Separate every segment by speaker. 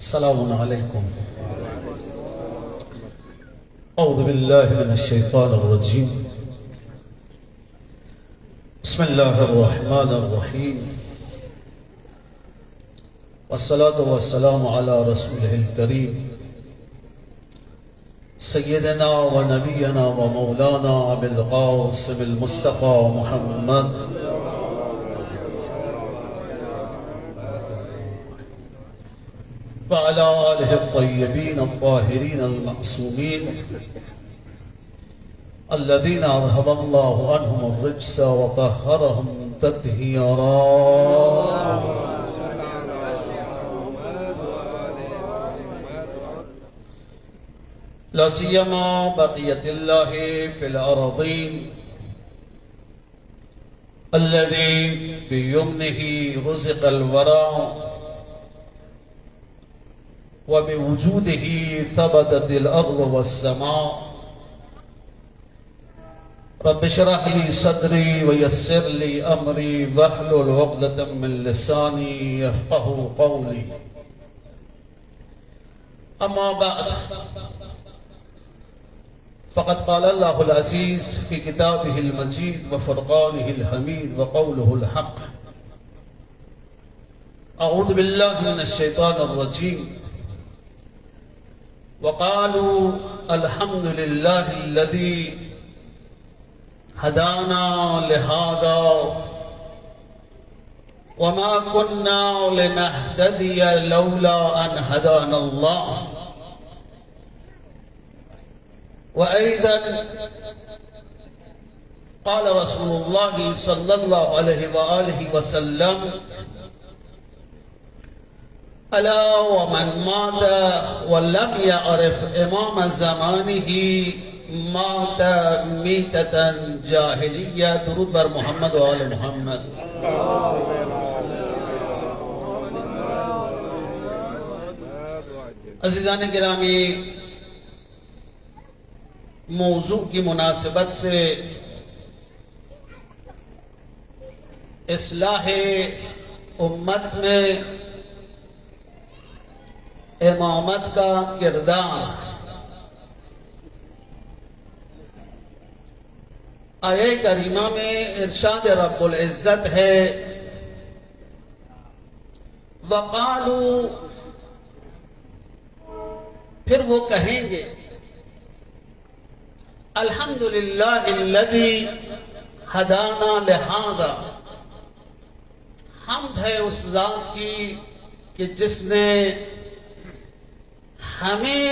Speaker 1: السلام عليكم. أعوذ بالله من الشيطان الرجيم. بسم الله الرحمن الرحيم. والصلاة والسلام على رسوله الكريم سيدنا ونبينا ومولانا أبي القاسم المصطفى محمد وعلى آله الطيبين الطاهرين المعصومين الذين أذهب الله عنهم الرجس وطهرهم تطهيرا. لا سيما بقية الله في الأرضين الذي بيمنه رزق الورى وبوجوده ثبتت الأرض والسماء. رب اشرح لي صدري ويسر لي أمري واحلل عقدة من لساني يفقه قولي. أما بعد، فقد قال الله العزيز في كتابه المجيد وفرقانه الحميد وقوله الحق. أعوذ بالله من الشيطان الرجيم. وقالوا الحمد لله الذي هدانا لهذا وما كنا لنهتدي لولا أن هدانا الله. وأيضا قال رسول الله صلى الله عليه وآله وسلم: ألا ومن مات ولم يعرف إمام زمانه مات ميتة جاهلية. درود بر محمد و آل محمد. عزیزان گرامی، موضوع کی مناسبت سے اصلاح امت میں امامت کا کردار، آیہ کریمہ میں ارشاد رب العزت ہے: وقالوا، پھر وہ کہیں گے، الحمدللہ الذی ہدانا لہذا، حمد ہے اس ذات کی کہ جس نے ہمیں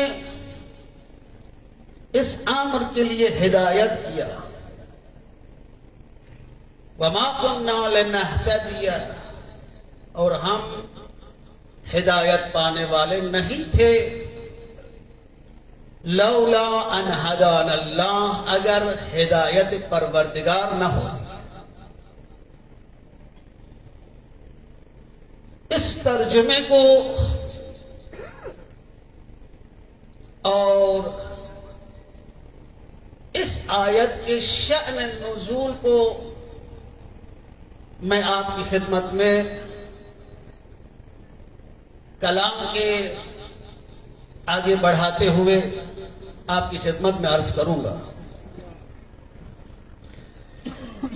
Speaker 1: اس امر کے لیے ہدایت کیا. وما كنا لنهتدي، اور ہم ہدایت پانے والے نہیں تھے، لولا ان ہدانا اللہ، اگر ہدایت پروردگار نہ ہو. اس ترجمے کو اور اس آیت کے شأن نزول کو میں آپ کی خدمت میں کلام کے آگے بڑھاتے ہوئے آپ کی خدمت میں عرض کروں گا.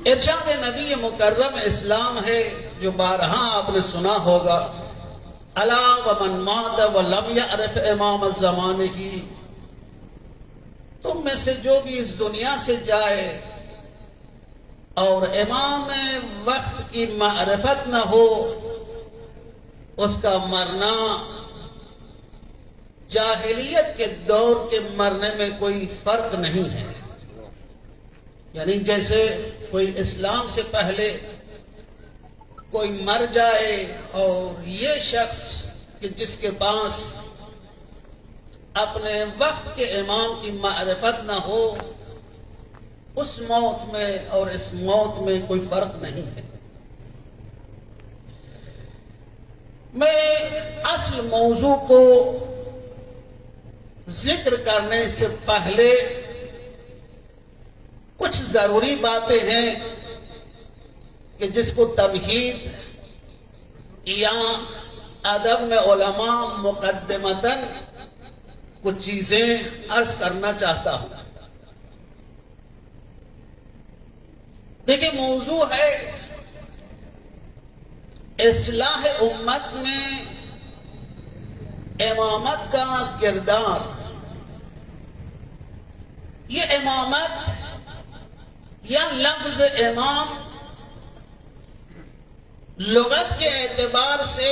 Speaker 1: ارشاد نبی مکرم اسلام ہے جو بارہا آپ نے سنا ہوگا: الا ومن مات ولم يعرف امام زمانہ، تم میں سے جو بھی اس دنیا سے جائے اور امام وقت کی معرفت نہ ہو، اس کا مرنا جاہلیت کے دور کے مرنے میں کوئی فرق نہیں ہے. یعنی جیسے کوئی اسلام سے پہلے کوئی مر جائے اور یہ شخص کہ جس کے پاس اپنے وقت کے امام کی معرفت نہ ہو، اس موت میں اور اس موت میں کوئی فرق نہیں ہے. میں اصل موضوع کو ذکر کرنے سے پہلے کچھ ضروری باتیں ہیں کہ جس کو تمہید یا ادب میں علماء مقدمتاً کچھ چیزیں عرض کرنا چاہتا ہوں. دیکھیں، موضوع ہے اصلاح امت میں امامت کا کردار. یہ امامت یا لفظ امام لغت کے اعتبار سے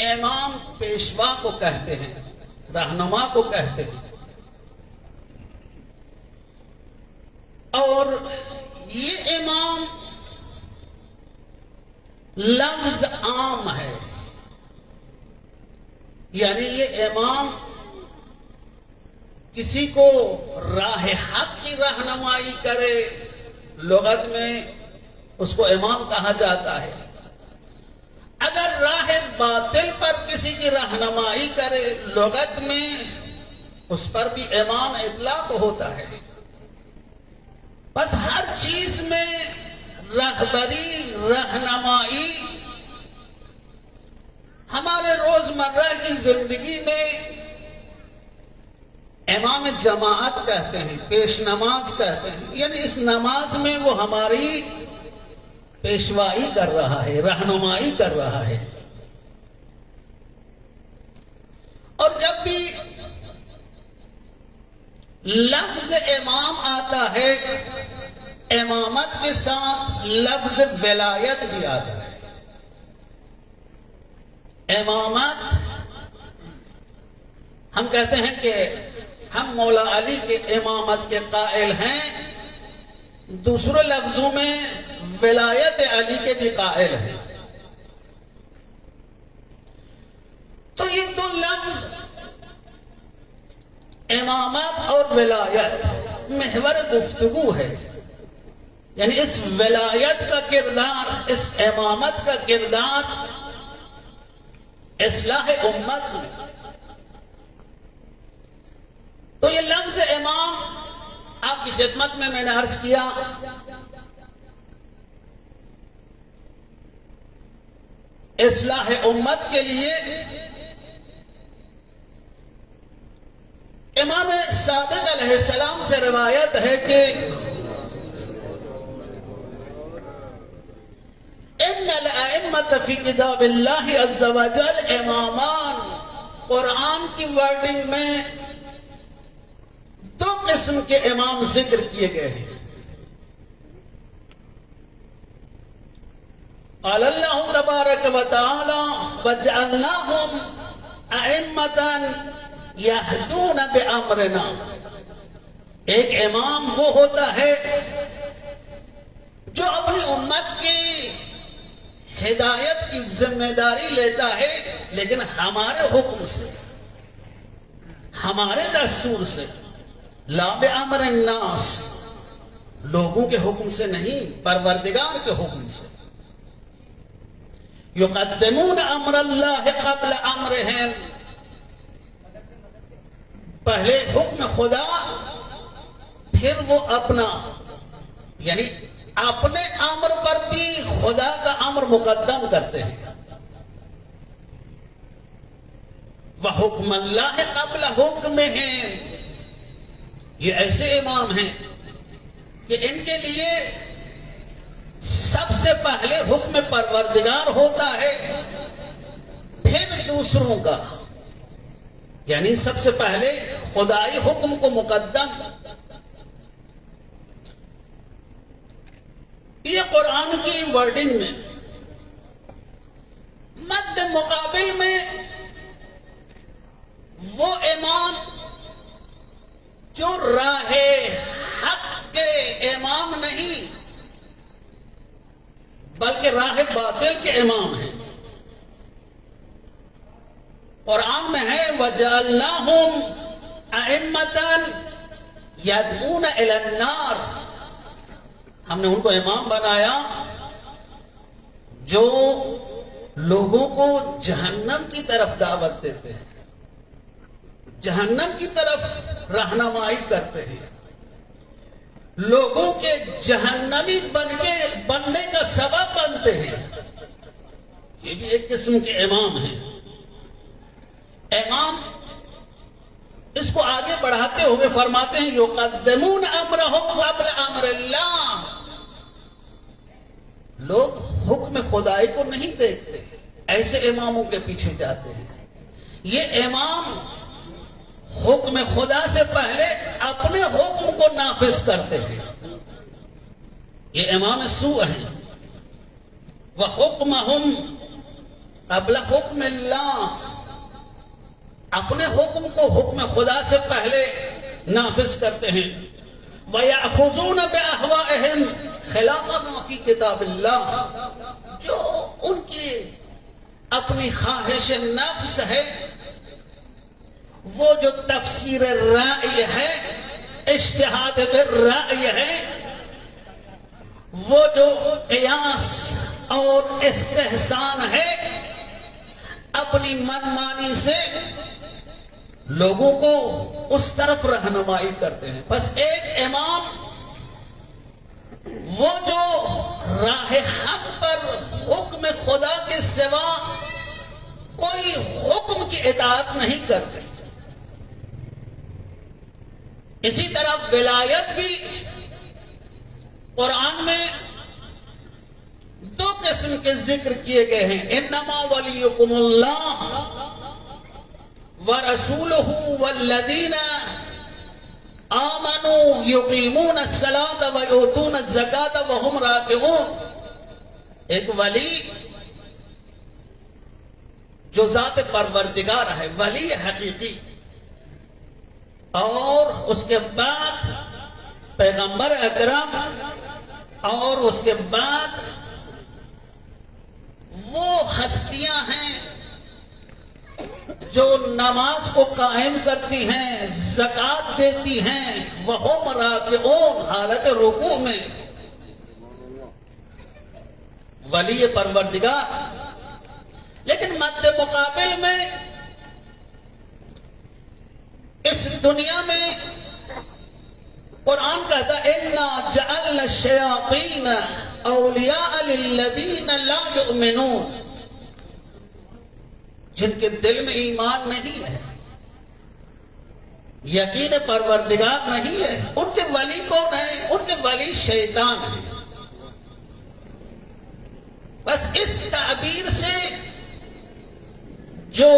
Speaker 1: امام پیشوا کو کہتے ہیں، رہنما کو کہتے ہیں. اور یہ امام لفظ عام ہے، یعنی یہ امام کسی کو راہ حق کی رہنمائی کرے، لغت میں اس کو امام کہا جاتا ہے. اگر راہ باطل پر کسی کی رہنمائی کرے، لغت میں اس پر بھی امام اطلاق ہوتا ہے. بس ہر چیز میں رہبری، رہنمائی ہمارے روزمرہ کی زندگی میں امام جماعت کہتے ہیں، پیش نماز کہتے ہیں. یعنی اس نماز میں وہ ہماری پیشوائی کر رہا ہے، رہنمائی کر رہا ہے. اور جب بھی لفظ امام آتا ہے، امامت کے ساتھ لفظ ولایت بھی آتا ہے. امامت، ہم کہتے ہیں کہ ہم مولا علی کے امامت کے قائل ہیں، دوسرے لفظوں میں ولایت علی کے بھی قائل ہیں. تو یہ دو لفظ امامت اور ولایت محور گفتگو ہے. یعنی اس ولایت کا کردار، اس امامت کا کردار اصلاح امت میں. تو یہ لفظ امام آپ کی خدمت میں نے عرض کیا، اصلاح امت کے لیے امام صادق علیہ السلام سے روایت ہے کہ ان الائمۃ فی کتاب اللہ عز وجل امامان. قرآن کی ورڈنگ میں دو قسم کے امام ذکر کیے گئے ہیں. قال اللہ تبارک و تعالی وجعلناہم ائمۃ یہدون بامرنا. ایک امام وہ ہوتا ہے جو اپنی امت کی ہدایت کی ذمہ داری لیتا ہے، لیکن ہمارے حکم سے، ہمارے دستور سے، لا بامر الناس، لوگوں کے حکم سے نہیں، پروردگار کے حکم سے. یقدمون امر اللہ قبل امرہم، پہلے حکم خدا پھر وہ اپنا، یعنی اپنے امر پر بھی خدا کا امر مقدم کرتے ہیں. وحکم اللہ قبل حکمہم، یہ ایسے امام ہیں کہ ان کے لیے سب سے پہلے حکم پروردگار ہوتا ہے، پھر دوسروں کا. یعنی سب سے پہلے خدائی حکم کو مقدم. یہ قرآن کی ورڈنگ میں. مد مقابل میں وہ امام جو راہ حق کے امام نہیں بلکہ راہ باطل کے امام ہیں. قرآن میں ہے وَجَعَلْنَاهُمْ أَئِمَّةً يَدْعُونَ إِلَى النَّارِ. ہم نے ان کو امام بنایا جو لوگوں کو جہنم کی طرف دعوت دیتے ہیں، جہنم کی طرف رہنمائی کرتے ہیں، لوگوں کے جہنمی بننے کا سبب بنتے ہیں. یہ بھی ایک قسم کے امام ہیں. امام اس کو آگے بڑھاتے ہوئے فرماتے ہیں یقدمون امرهم قبل امر اللہ. لوگ حکم خدائی کو نہیں دیکھتے، ایسے اماموں کے پیچھے جاتے ہیں. یہ امام حکم خدا سے پہلے اپنے حکم کو نافذ کرتے ہیں. یہ امام سوء ہیں. وَحُکْمَهُمْ قبل حکم اللہ، اپنے حکم کو حکم خدا سے پہلے نافذ کرتے ہیں. وَيَأْخُذُونَ بِأَهْوَائِهِمْ خِلَافَ مَا فِي کتاب اللہ، جو ان کی اپنی خواہش نفس ہے، وہ جو تفسیر رائے ہے، اجتہاد بالرائے ہے، وہ جو قیاس اور استحسان ہے، اپنی منمانی سے لوگوں کو اس طرف رہنمائی کرتے ہیں. بس ایک امام وہ جو راہ حق پر حکم خدا کے سوا کوئی حکم کی اطاعت نہیں کرتے. اسی طرح ولایت بھی قرآن میں دو قسم کے ذکر کیے گئے ہیں. انما ولیکم اللہ ورسولہ والذین آمنوا یقیمون الصلاۃ ویؤتون الزکاۃ وہم راکعون. ایک ولی جو ذات پروردگار ہے، ولی حقیقی، اور اس کے بعد پیغمبر اکرم، اور اس کے بعد وہ ہستیاں ہیں جو نماز کو قائم کرتی ہیں، زکوٰۃ دیتی ہیں، وہم راکعون، حالت رکوع میں. ولی پروردگار. لیکن مد مقابل میں اس دنیا میں قرآن کہتا ہے اِنَّا جَعَلْنَا الشَّيَاطِينَ أَوْلِيَاءَ لِلَّذِينَ لَا يُؤْمِنُونَ. جن کے دل میں ایمان نہیں ہے، یقین پروردگار نہیں ہے، ان کے ولی کون ہیں؟ ان کے ولی شیطان ہیں. بس اس تعبیر سے جو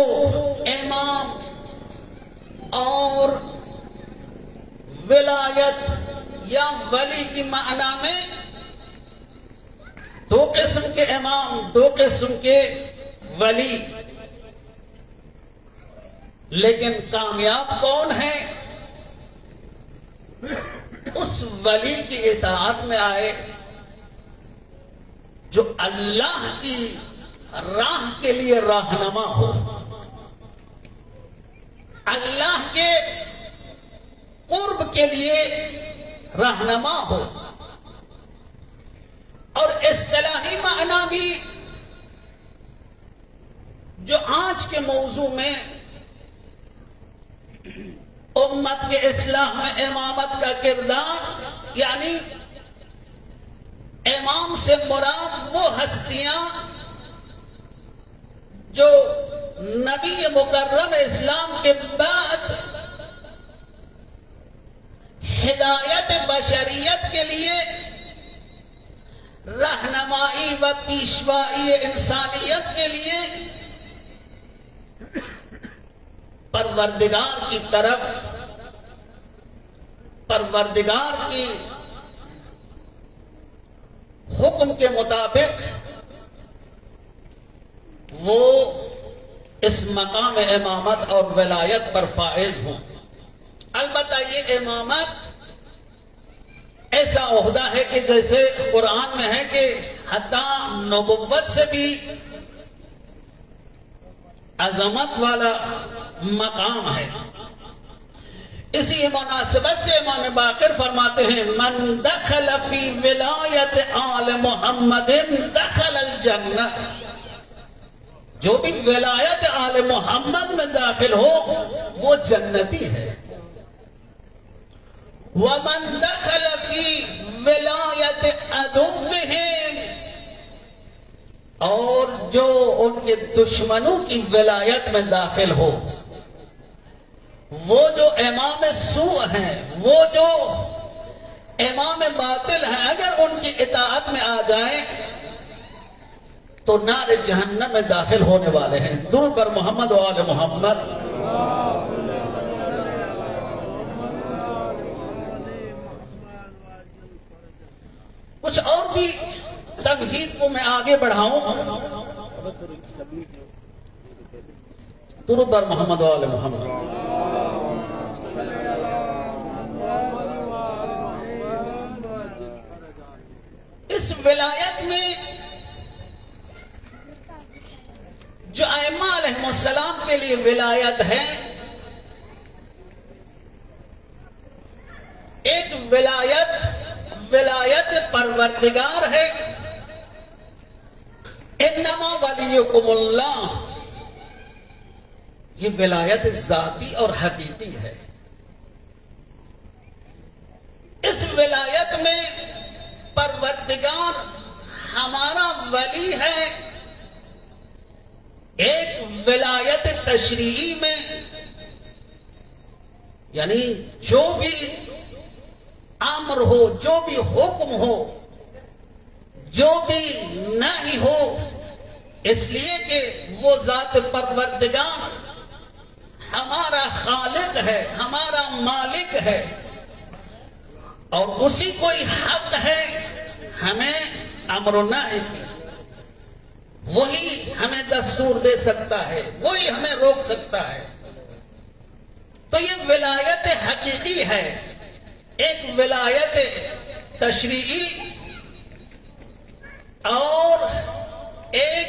Speaker 1: امام اور ولایت یا ولی کی معنی میں دو قسم کے امام، دو قسم کے ولی، لیکن کامیاب کون ہے؟ اس ولی کی اطاعت میں آئے جو اللہ کی راہ کے لیے راہنما ہو، اللہ کے قرب کے لیے رہنما ہو. اور اصطلاحی معنی بھی جو آج کے موضوع میں امت کے اصلاح میں امامت کا کردار، یعنی امام سے مراد وہ ہستیاں جو نبی مکرم اسلام کے بعد ہدایت بشریت کے لیے رہنمائی و پیشوائی انسانیت کے لیے پروردگار کی طرف، پروردگار کی حکم کے مطابق وہ اس مقام امامت اور ولایت پر فائز ہوں. البتہ یہ امامت ایسا عہدہ ہے کہ جیسے قرآن میں ہے کہ حتیٰ نبوت سے بھی عظمت والا مقام ہے. اسی مناسبت سے امام باقر فرماتے ہیں من دخل فی ولایت آل محمد دخل الجنہ. جو بھی ولایت آل محمد میں داخل ہو وہ جنتی ہے. وَمَن دَخَلَ فِي وِلَایَتِ عَدُوِّهِمْ، اور جو ان کے دشمنوں کی ولایت میں داخل ہو، وہ جو امام سوء ہیں، وہ جو امام باطل ہیں، اگر ان کی اطاعت میں آ جائیں تو نار جہنم میں داخل ہونے والے ہیں۔ درود بر محمد و آل محمد۔ کچھ اور بھی تمہید کو میں آگے بڑھاؤں۔ درود بر محمد و آل محمد۔ اس ولایت میں جو ائمہ علیہ السلام کے لیے ولایت ہے، ایک ولایت پروردگار ہے، انما ولیکم اللہ، یہ ولایت ذاتی اور حقیقی ہے۔ اس ولایت میں پروردگار ہمارا ولی ہے۔ ایک ولایت تشریعی میں، یعنی جو بھی امر ہو، جو بھی حکم ہو، جو بھی نہی ہو، اس لیے کہ وہ ذات پروردگار ہمارا خالق ہے، ہمارا مالک ہے، اور اسی کو ہی حق ہے ہمیں امر و نہی کی۔ وہی ہمیں دستور دے سکتا ہے، وہی ہمیں روک سکتا ہے۔ تو یہ ولایت حقیقی ہے، ایک ولایت تشریعی اور ایک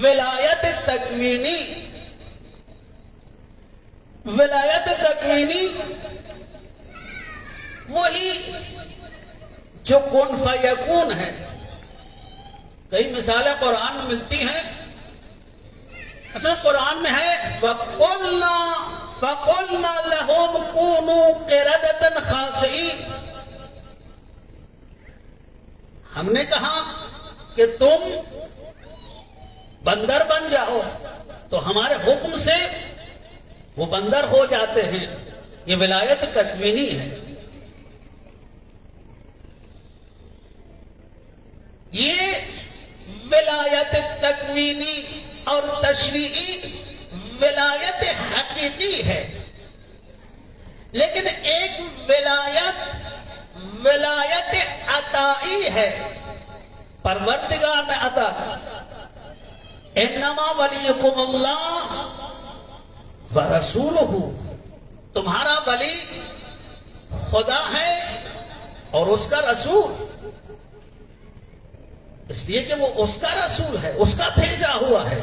Speaker 1: ولایت تکوینی۔ ولایت تکوینی وہی جو کن فیکون ہے۔ کئی مثالیں قرآن میں ملتی ہیں۔ اصل قرآن میں ہے فَقُلْنَا لَهُمْ كُونُوا قِرَدَةً خَاسِئِينَ، ہم نے کہا کہ تم بندر بن جاؤ، تو ہمارے حکم سے وہ بندر ہو جاتے ہیں۔ یہ ولایت تکوینی ہے۔ یہ ولایت تکوینی اور تشریعی ولایت حقیقی ہے، لیکن ایک ولایت عطائی ہے۔ پروردگار نے عطا، انما ولیکم اللہ ورسولہ، تمہارا ولی خدا ہے اور اس کا رسول، اس لیے کہ وہ اس کا رسول ہے، اس کا بھیجا ہوا ہے۔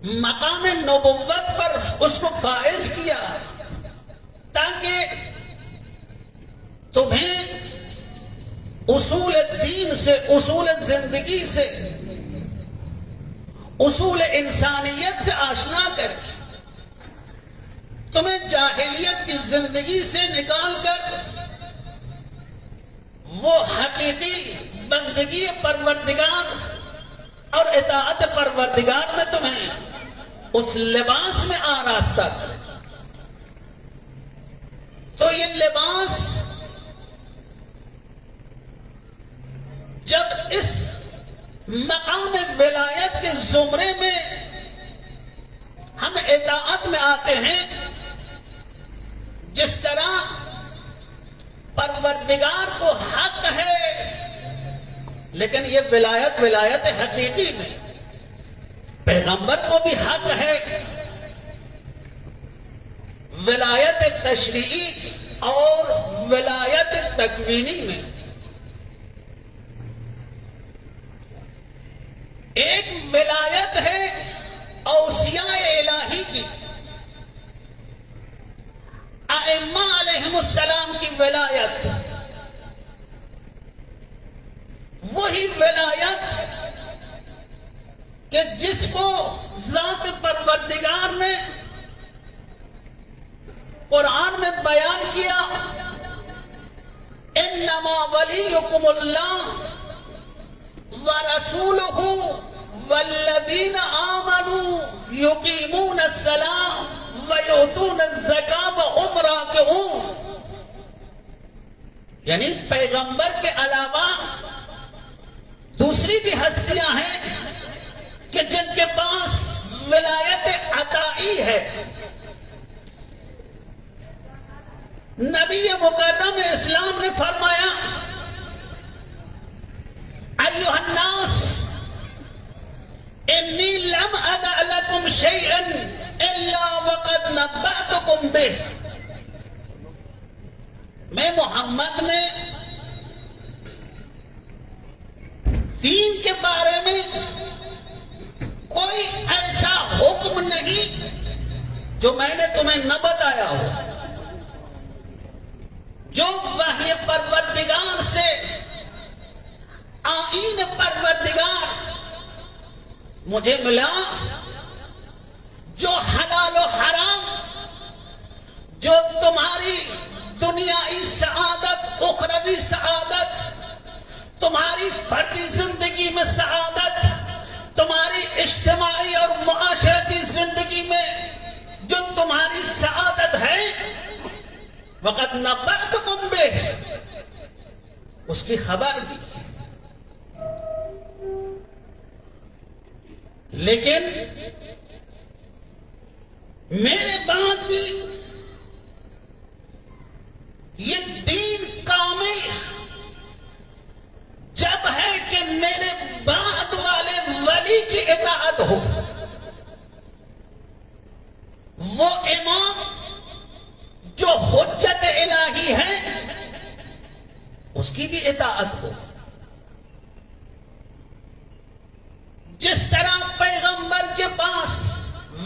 Speaker 1: مقام نبوت پر اس کو فائز کیا تاکہ تمہیں اصول دین سے، اصول زندگی سے، اصول انسانیت سے آشنا کر، تمہیں جاہلیت کی زندگی سے نکال کر وہ حقیقی بندگی پروردگار اور اطاعت پروردگار میں تمہیں اس لباس میں آراستہ کرے۔ تو یہ لباس جب اس مقام ولایت کے زمرے میں ہم اطاعت میں آتے ہیں، جس طرح پروردگار کو حق ہے، لیکن یہ ولایت حقیقی میں پیغمبر کو بھی حق ہے، ولایت تشریعی اور ولایت تکوینی میں ایک ولایت ہے اوصیاء الہی کی، ائمہ علیہم السلام کی ولایت، وہی ولایت کہ جس کو ذات پروردگار نے قرآن میں بیان کیا، انما ولیکم اللہ وَرَسُولُهُ وَالَّذِينَ آمَنُوا يُقِيمُونَ الصَّلَاةَ وَيُؤْتُونَ الزَّكَاةَ وَهُمْ رَاكِعُونَ، یعنی پیغمبر کے علاوہ دوسری بھی ہستیاں ہیں کہ جن کے پاس ولایت عطائی ہے۔ نبی مکرم اسلام نے فرمایا ایھا الناس انی لم ادع لکم شیئا الا وقد نبأتکم بہ، میں محمد نے دین کے بارے میں کوئی ایسا حکم نہیں جو میں نے تمہیں نہ بتایا ہو، جو وحی پروردگار سے، آئین پروردگار مجھے ملا، جو حلال و حرام، جو تمہاری دنیائی سعادت، اخروی سعادت، تمہاری فردی زندگی میں سعادت، تمہاری اجتماعی اور معاشرتی زندگی میں جو تمہاری سعادت ہے، وقت نبأتکم بہ، اس کی خبر دی۔ لیکن میرے بعد بھی یہ دین کامل جب ہے کہ میرے بعد والے ولی کی اطاعت ہو، وہ امام جو حجت الہی ہے اس کی بھی اطاعت ہو۔ جس طرح پیغمبر کے پاس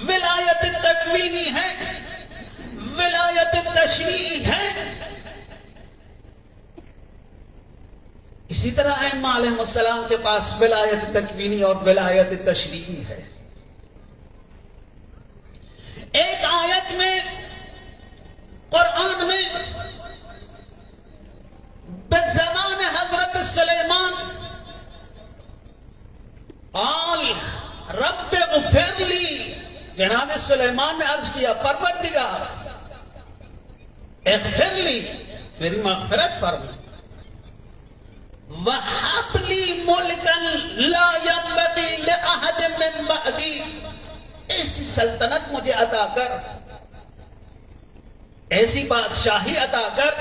Speaker 1: ولایت تکوینی ہے، ولایت تشریعی ہے، اسی طرح ائمہ علیہ السلام کے پاس ولایت تکوینی اور ولایت تشریعی ہے۔ ایک آیت میں قرآن میں بزمان حضرت سلیمان قال رب اغفر لی، جناب سلیمان نے عرض کیا پروردگار اغفر لی، میری مغفرت فرما، وَحَبْ لِي مُلْكًا لَا يَنبَغِي لِأَحَدٍ مِّن بَعْدِي، ایسی سلطنت مجھے عطا کر، ایسی بادشاہی عطا کر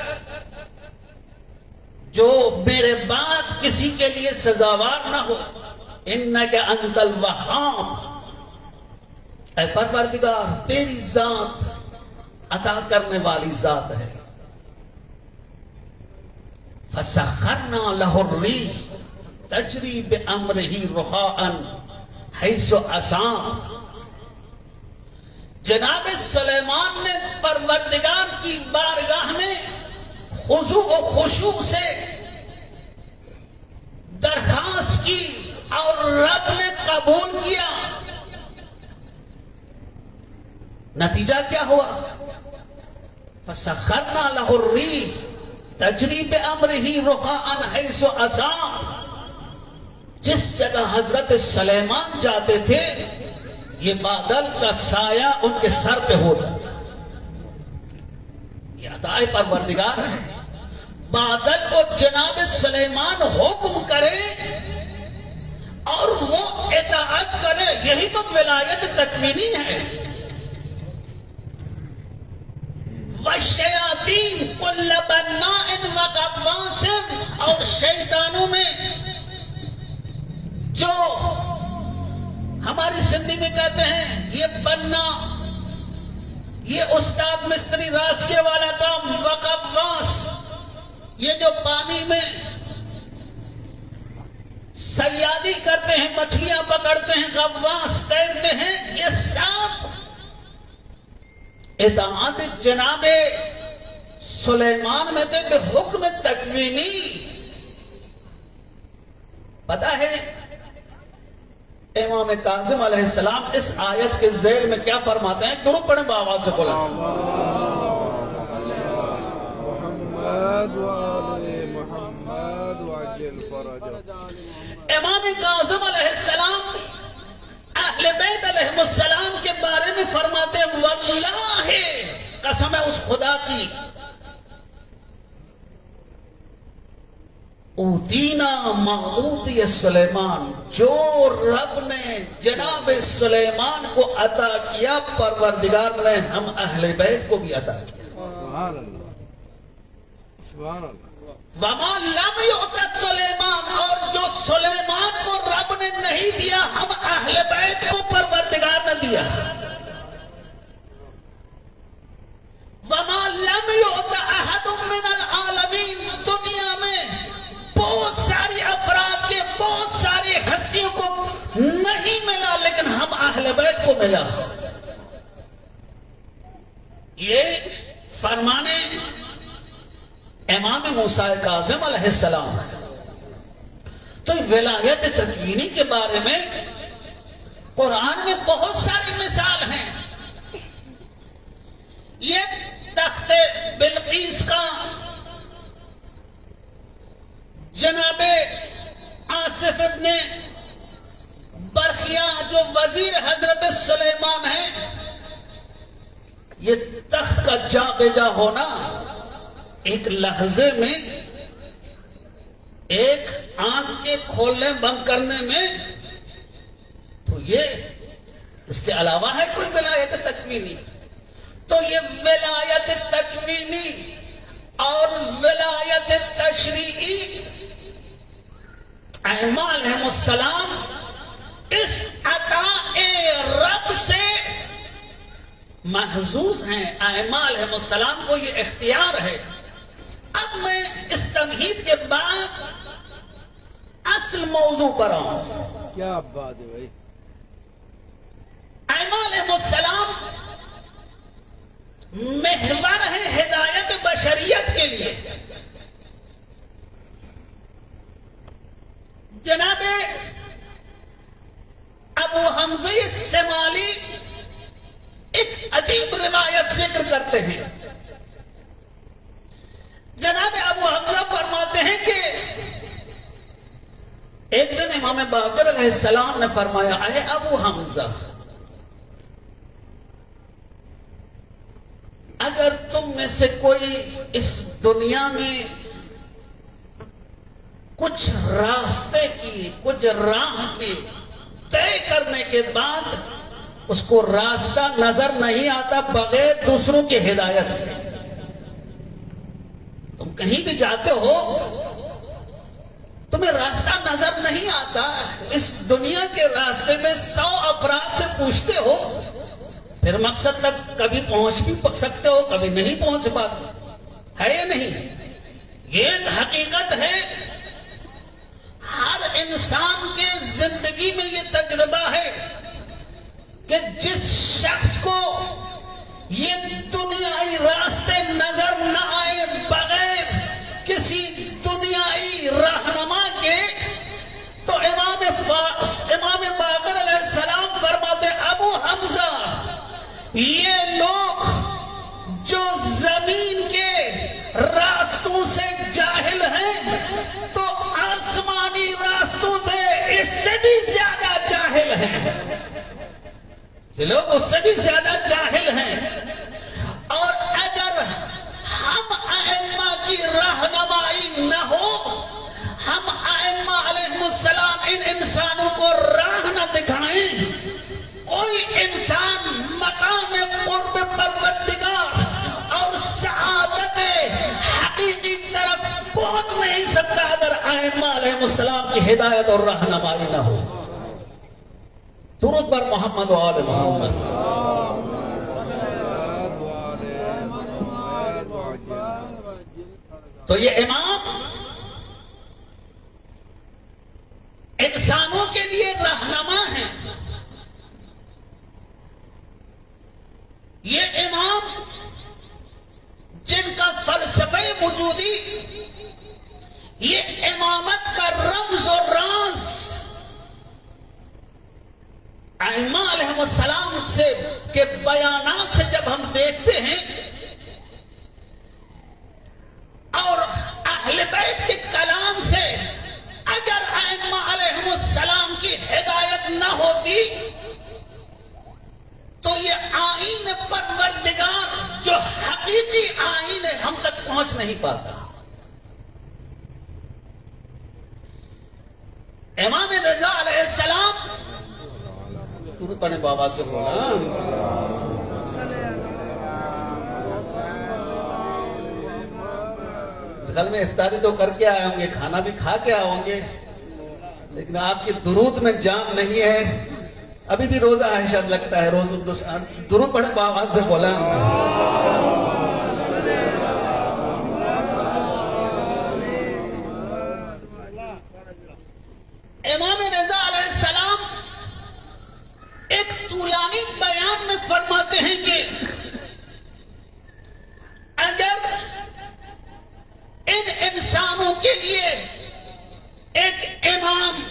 Speaker 1: جو میرے بعد کسی کے لیے سزاوار نہ ہو، اِنَّكَ أَنْتَ الْوَهَّابُ، اے پروردگار تیری ذات عطا کرنے والی ذات ہے۔ فَسَخَّرْنَا لَهُ الرِّيحَ تَجْرِي بِأَمْرِهِ رُخَاءً حَيْثُ أَصَابَ، جناب سلیمان نے پروردگار کی بارگاہ میں خضوع و خشوع سے درخواست کی اور رب نے قبول کیا۔ نتیجہ کیا ہوا؟ فَسَخَّرْنَا لَهُ الرِّيحَ تجری بِأَمْرِهِ رُخَاءً حَيْثُ أَصَابَ، جس جگہ حضرت سلیمان جاتے تھے یہ بادل کا سایہ ان کے سر پہ ہوتا، یہ عطائے پروردگار ہے۔ بادل کو جناب سلیمان حکم کرے اور وہ اطاعت کرے، یہی تو ولایت تکوینی ہے۔ وَالشَّيَاطِينَ كُلَّ بَنَّاءٍ وَغَوَّاصٍ، اور شیطانوں میں جو ہماری زندگی میں کہتے ہیں یہ بننا، یہ استاد مستری راسکے والا کام، وغواص، یہ جو پانی میں صیادی کرتے ہیں، مچھلیاں پکڑتے ہیں، غواص تیرتے ہیں، یہ سب اطاعت جناب سلیمان میں تھے بحکم تکوینی۔ پتہ ہے امام کاظم علیہ السلام اس آیت کے ذیل میں کیا فرماتے ہیں؟ درود پڑھیں بآواز سے بولیں۔ امام کاظم علیہ السلام اہل بیت علیہ السلام کے بارے میں فرماتے ہیں واللہ قسم ہے اس خدا کی اوتینا ما اوتی سلیمان جو رب نے جناب سلیمان کو عطا کیا پروردگار نے ہم اہل بیت کو بھی عطا کیا
Speaker 2: سبحان اللہ سبحان اللہ
Speaker 1: وما لم یعط سلیمان اور جو سلیمان کو رب نے نہیں دیا ہم اہل بیت کو پروردگار نے دیا وما لم یعط احد من العالمین دنیا میں بہت ساری افراد کے بہت ساری ہستیوں کو نہیں ملا لیکن ہم اہل بیت کو ملا یہ فرمانے امام موسیٰ کاظم علیہ السلام تو ولایت تکوینی کے بارے میں قرآن میں بہت ساری مثال ہیں یہ تخت بلقیس کا جناب آصف ابن برخیا جو وزیر حضرت سلیمان ہے یہ تخت کا جا بے جا ہونا ایک لحظے میں ایک آنکھ کے کھولنے بند کرنے میں تو یہ اس کے علاوہ ہے کوئی ولایت تکوینی تو یہ ولایت تکوینی اور ولایت تشریعی ائمہ علیہ السلام اس عطا رب سے محظوظ ہیں ائمہ علیہ السلام کو یہ اختیار ہے اب میں اس تمہید کے بعد اصل موضوع پر آؤں
Speaker 2: کیا بات ہے بھائی
Speaker 1: ائمہ علیہ السلام محور ہے ہدایت بشریت کے لیے جناب ابو حمزہ الشمالی ایک عجیب روایت ذکر کرتے ہیں جناب ابو حمزہ فرماتے ہیں کہ ایک دن امام باقر علیہ السلام نے فرمایا اے ابو حمزہ اگر تم میں سے کوئی اس دنیا میں کچھ راستے کی کچھ راہ کی طے کرنے کے بعد اس کو راستہ نظر نہیں آتا بغیر دوسروں کی ہدایت کے تم کہیں بھی جاتے ہو تمہیں راستہ نظر نہیں آتا اس دنیا کے راستے میں 100 افراد سے پوچھتے ہو پھر مقصد تک کبھی پہنچ بھی سکتے ہو کبھی نہیں پہنچ پاتے ہے یا نہیں یہ ایک حقیقت ہے ہر انسان کے زندگی میں یہ تجربہ ہے کہ جس شخص کو یہ دنیائی راستے نظر نہ آئے بغیر کسی دنیائی رہنما کے تو امام باقر علیہ السلام فرماتے ابو حمزہ یہ لوگ جو زمین کے راستوں سے جاہل ہیں تو آسمانی راستوں سے اس سے بھی زیادہ جاہل ہیں یہ لوگ اس سے بھی زیادہ جاہل ہیں اور اگر ہم ائمہ کی رہنمائی نہ ہو ہم ائمہ علیہ السلام ان انسانوں کو راہ نہ دکھائیں کوئی انسان مقام قرب پروردگار اور سعادت حقیقی طرف پہنچ نہیں سکتا اگر ائمہ علیہ السلام کی ہدایت اور رہنمائی نہ ہو درود بر محمد و آل محمد تو یہ امام انسانوں کے لیے رہنما ہے یہ امام جن کا فلسفہ وجودی یہ امامت کا رمز و راز ائمہ علیہ السلام سے کے بیانات سے جب ہم دیکھتے ہیں اور اہل بیت کے کلام سے اگر ائمہ علیہ پروردگار جو حقیقی آئین ہے ہم تک پہنچ نہیں پاتا. امام رضا علیہ السلام درود پڑھنے بابا سے بولا گھر میں افطاری تو کر کے آئے ہوں گے, کھانا بھی کھا کے آئے ہوں گے, لیکن آپ کی درود میں جان نہیں ہے. ابھی بھی روزہ ہے شاید لگتا ہے, روز درود پڑھنے بابا سے بولا. امام رضا علیہ السلام ایک طولانی بیان میں فرماتے ہیں کہ اگر ان انسانوں کے لیے ایک امام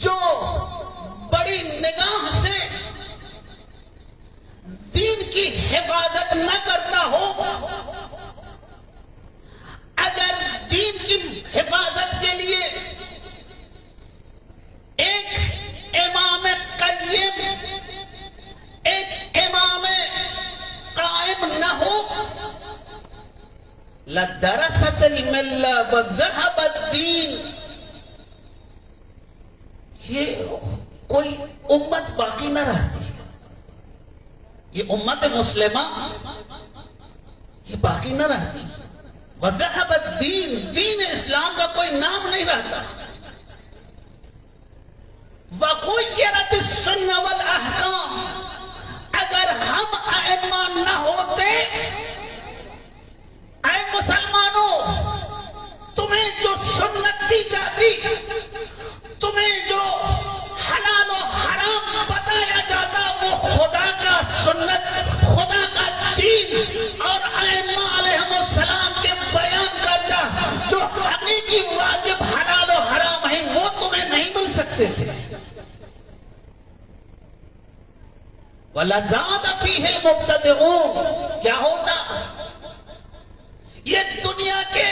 Speaker 1: جو بڑی نگاہ سے دین کی حفاظت نہ کرتا ہو, اگر دین کی حفاظت کے لیے ایک امام قیم, ایک امام قائم نہ ہو, لَدَرَسَتِ الْمِلَّةِ وَذَهَبَ الدِّينُ, یہ کوئی امت باقی نہ رہتی. یہ امت مسلمہ یہ باقی نہ رہتی. وَذَهَبَ الدِّينُ, دین اسلام کا کوئی نام نہیں رہتا. وَغُيِّرَتِ السُّنَّةُ وَالْأَحْكَامُ, اگر ہم ائمہ نہ ہوتے, اے مسلمانوں, تمہیں جو سنت دی جاتی, تمہیں جو حلال و حرام بتایا جاتا, وہ خدا کا سنت, خدا کا دین اور ائمہ علیہم السلام کے بیان کرتا جو حقیقی واجب حلال و حرام ہیں, وہ تمہیں نہیں مل سکتے تھے. وَلَزَادَ فِيهِ الْمُبْتَدِعُونَ, کیا ہوتا, یہ دنیا کے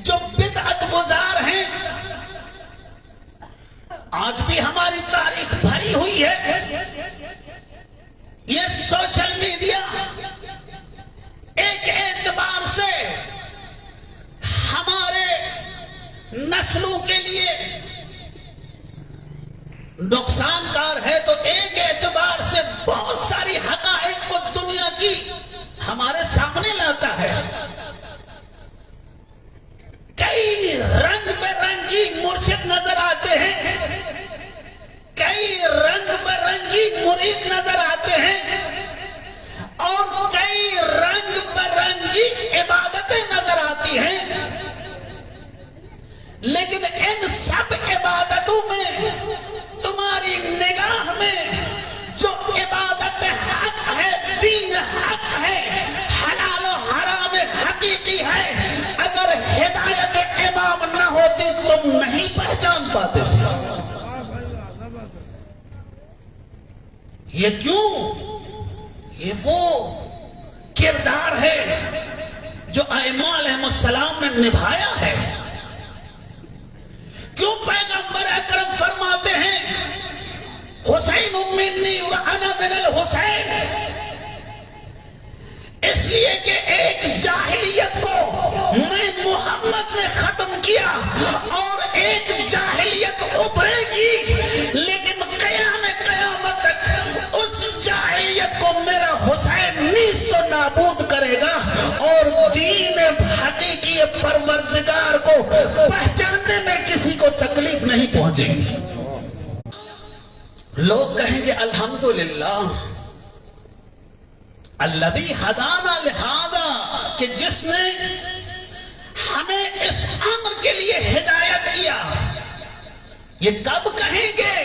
Speaker 1: جو بدعت گزار ہیں, آج بھی ہماری تاریخ بھری ہوئی ہے. یہ سوشل میڈیا ایک اعتبار سے ہمارے نسلوں کے لیے نقصان کار ہے, تو ایک اعتبار سے بہت ساری حقائق کو دنیا کی ہمارے سامنے لاتا ہے. کئی رنگ برنگی مرشد نظر آتے ہیں, کئی رنگ برنگی مرید نظر آتے ہیں, اور کئی رنگ برنگی عبادتیں نظر آتی ہیں. لیکن ان سب عبادتوں میں تمہاری نگاہ میں جو عبادت حق ہے, دین حق ہے, حلال و حرام حقیقی ہے, اگر ہدایت امام نہ ہوتی تم نہیں پہچان پاتے تھے. یہ کیوں؟ یہ وہ کردار ہے جو ائمہ علیہ السلام نے نبھایا ہے. کیوں پیغمبر اکرم فرماتے ہیں حسین منی وانا من الحسین, اس لیے کہ ایک جاہلیت کو میں محمد نے ختم کیا, اور ایک جاہلیت ابھرے گی, لیکن قیامت تک اس جاہلیت کو میرا حسین نیست و نابود کرے گا, اور دین حقیقی پروردگار کو پہچاننے میں کسی کو تکلیف نہیں پہنچے گی. لوگ کہیں گے الحمدللہ الذی ہدانا لہذا, کہ جس نے ہمیں اس امر کے لیے ہدایت کیا. یہ کب کہیں گے,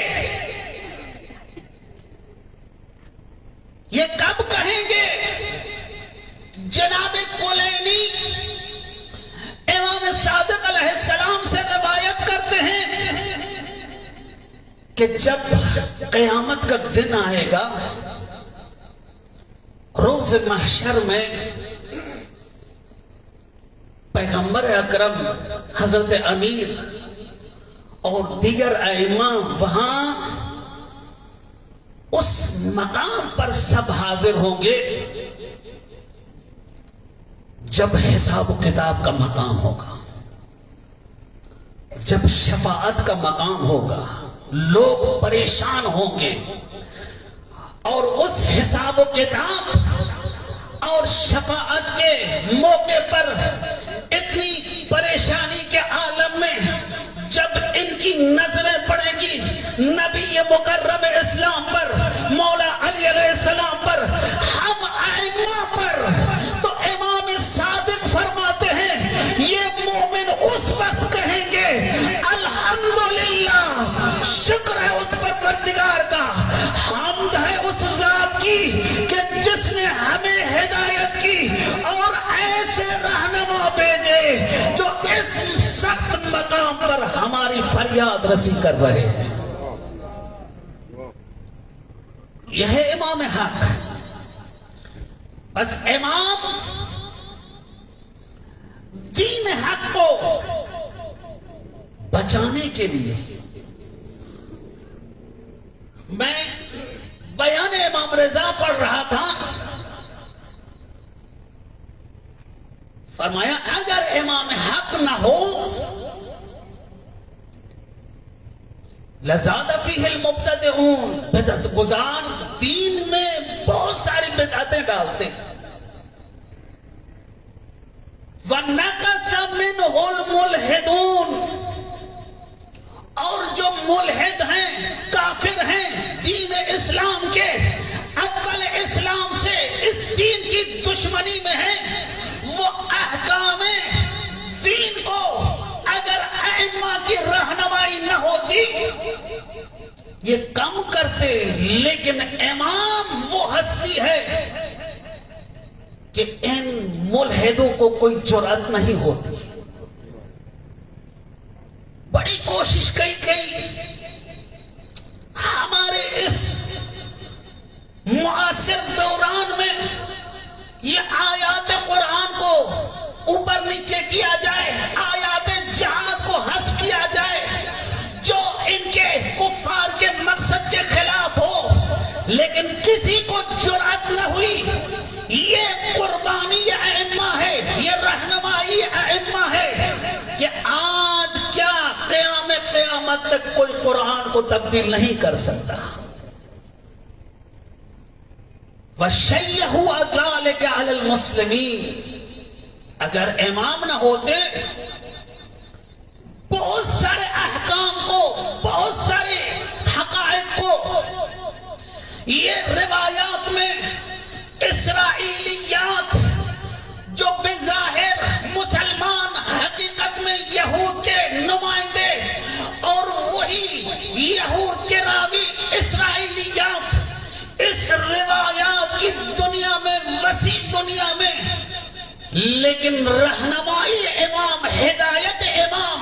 Speaker 1: یہ کب کہیں گے؟ جناب کلینی امام صادق علیہ السلام سے روایت کرتے ہیں کہ جب قیامت کا دن آئے گا, روز محشر میں پیغمبر اکرم, حضرت امیر اور دیگر ائمہ وہاں اس مقام پر سب حاضر ہوں گے جب حساب و کتاب کا مقام ہوگا، جب شفاعت کا مقام ہوگا، لوگ پریشان ہوں گے، اور اس حساب و کتاب اور شفاعت کے موقع پر اتنی پریشانی کے عالم میں جب ان کی نظریں پڑیں گی نبی مکرم اسلام پر، مولا علی علیہ السلام پر، ہم ائمہ پر، تو امام صادق فرماتے ہیں یہ مومن اس وقت کہیں گے الحمدللہ، شکر ہے اس پروردگار کا، حمد ہے اس ذات کی کہ جس نے ہمیں ہدایت کی اور ایسے رہنما بھیجے جو اس سخت مقام پر ہماری فریاد رسی کر رہے ہیں۔ یہ ہے امام حق۔ بس امام دین حق کو بچانے کے لیے، میں بیان امام رضا پڑھ رہا تھا، فرمایا اگر امام حق نہ ہو لزاد فیہ المبتدعون، بدعت گزار دین میں بہت ساری بدعتیں ڈالتے ہیں، وَنَقَصَ مِنْهُ الْمُلْحِدُونَ، اور جو ملحد ہیں، کافر ہیں، دین اسلام کے اول اسلام سے اس دین کی دشمنی میں ہیں، وہ احکام دین کو اگر ائمہ کی رہنمائی نہ ہوتی یہ کم کرتے، لیکن امام وہ ہستی ہے کہ ان ملحدوں کو کوئی جرأت نہیں ہوتی۔ بڑی کوشش کی گئی ہمارے اس معاصر دوران میں یہ آیات قرآن کو اوپر نیچے کیا جائے، آیات جہاد کو حذف کیا جائے جو ان کے کفار کے مقصد کے خلاف ہو، لیکن کسی کو جرأت نہ ہوئی۔ یہ قربانی ائمہ ہے، یہ رہنمائی ائمہ ہے کہ آج کیا قیامت تک کوئی قرآن کو تبدیل نہیں کر سکتا۔ وَشَيَّهُ أَذَلِكَ عَلَى الْمُسْلِمِينَ، اگر امام نہ ہوتے بہت سارے احکام کو، بہت سارے حقائق کو، یہ روایات میں اسرائیلیات جو بظاہر مسلمان حقیقت میں یہود کے نمائندے اور وہی یہود کے راوی اسرائیلیات اس روایات کی دنیا میں، وسیع دنیا میں، لیکن رہنمائی امام، ہدایت امام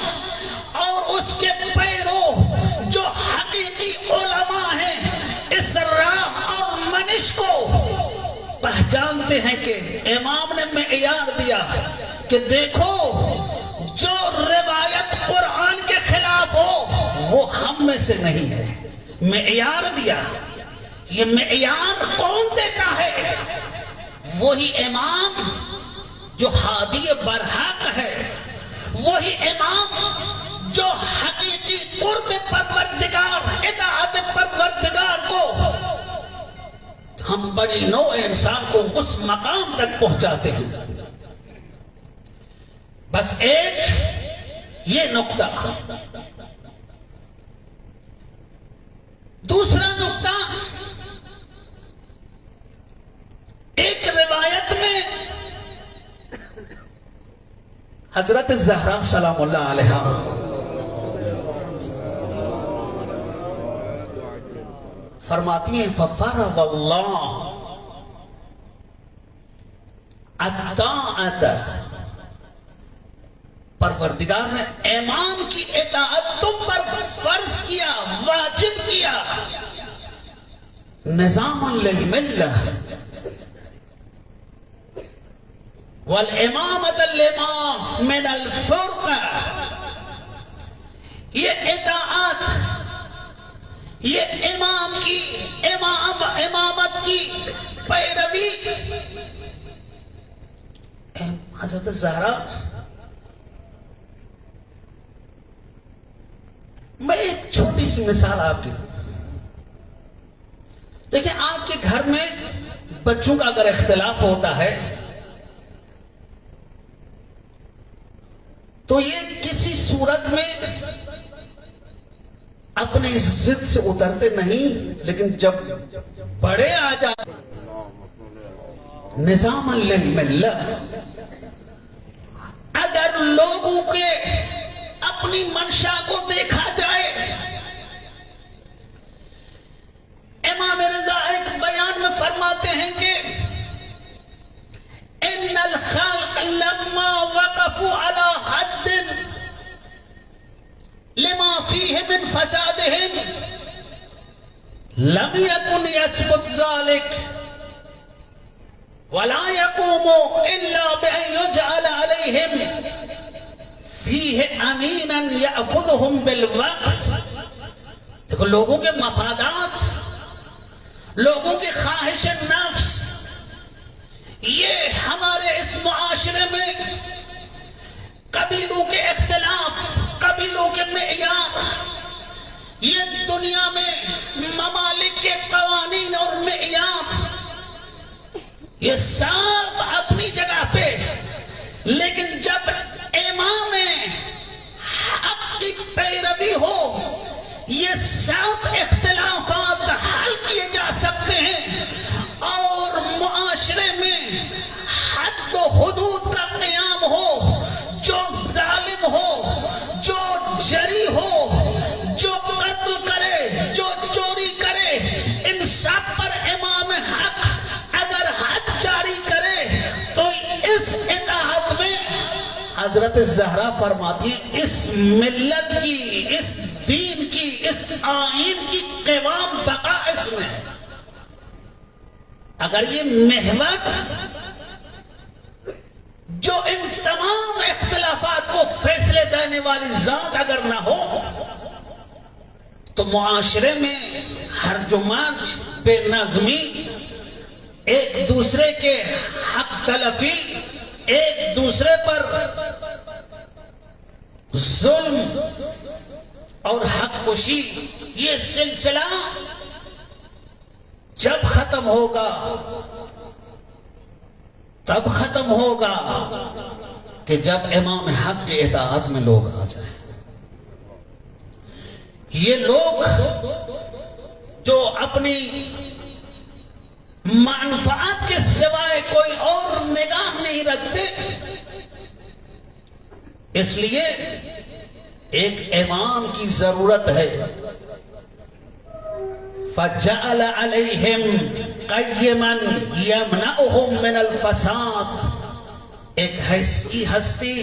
Speaker 1: اور اس کے پیرو جو حقیقی علماء ہیں اس راہ اور منش کو پہچانتے ہیں کہ امام نے معیار دیا کہ دیکھو جو روایت قرآن کے خلاف ہو وہ ہم میں سے نہیں ہے۔ معیار دیا، یہ معیار کون دیتا ہے؟ وہی امام جو ہادی برحق ہے، وہی امام جو حقیقی قرب پروردگار، اطاعت پروردگار کو ہم بڑی نوع انسان کو اس مقام تک پہنچاتے ہیں۔ بس ایک یہ نقطہ۔ دوسرا نقطہ، ایک روایت میں حضرت زہرا سلام اللہ علیہا فرماتی ہیں فَفَرَضَ اللَّهُ الطَّاعَةَ، پروردگار نے امام کی اطاعت تم پر فرض کیا، واجب کیا، نظام للملہ والامامة الامام من الفرقہ۔ یہ اطاعت، یہ امامت کی پیروی حضرت زہرا. میں ایک چھوٹی سی مثال آپ کی دوں. دیکھیں آپ کے گھر میں بچوں کا اگر اختلاف ہوتا ہے تو یہ کسی صورت میں اپنی ضد سے اترتے نہیں، لیکن جب بڑے آ جاتے نظام للملہ، اگر لوگوں کے اپنی منشا کو دیکھا جائے. امام رضا ایک بیان میں فرماتے ہیں کہ ان الخلق لما وقفوا على حد لما فيه من فسادهم لم يكن يثبت ذلك ولا يقوم الا بان يجعل عليهم فيه امينا ياخذهم بالوقف. دیکھو لوگوں کے مفادات، لوگوں کی خواہش نفس، یہ ہمارے اس معاشرے میں قبیلوں کے اختلاف، قبیلوں کے معیار، یہ دنیا میں ممالک کے قوانین اور معیار، یہ سب اپنی جگہ پہ، لیکن جب امام حق کی پیروی ہو یہ سب اختلافات حل کیے جا سکتے ہیں، اور معاشرے میں حد و حدود کا قیام ہو. جو ظالم ہو، جو جری ہو، جو قتل کرے، جو چوری کرے، ان سب پر امام حق اگر حد جاری کرے تو اس اطاعت میں حضرت زہرا فرماتی ہے اس ملت کی، اس دین کی، اس آئین کی قوام بقا اس میں ہے. اگر یہ محور جو ان تمام اختلافات کو فیصلے دینے والی ذات اگر نہ ہو تو معاشرے میں ہرج و مرج، بے نظمی، ایک دوسرے کے حق تلفی، ایک دوسرے پر ظلم اور حق کشی، یہ سلسلہ جب ختم ہوگا تب ختم ہوگا کہ جب امام حق کے اطاعت میں لوگ آ جائیں. یہ لوگ جو اپنی منفعت کے سوائے کوئی اور نگاہ نہیں رکھتے، اس لیے ایک امام کی ضرورت ہے. فَجَعَلَ عَلَيْهِمْ قَيِّمًا يَمْنَعُهُمْ مِنَ الْفَسَادِ. ایک ایسی ہستی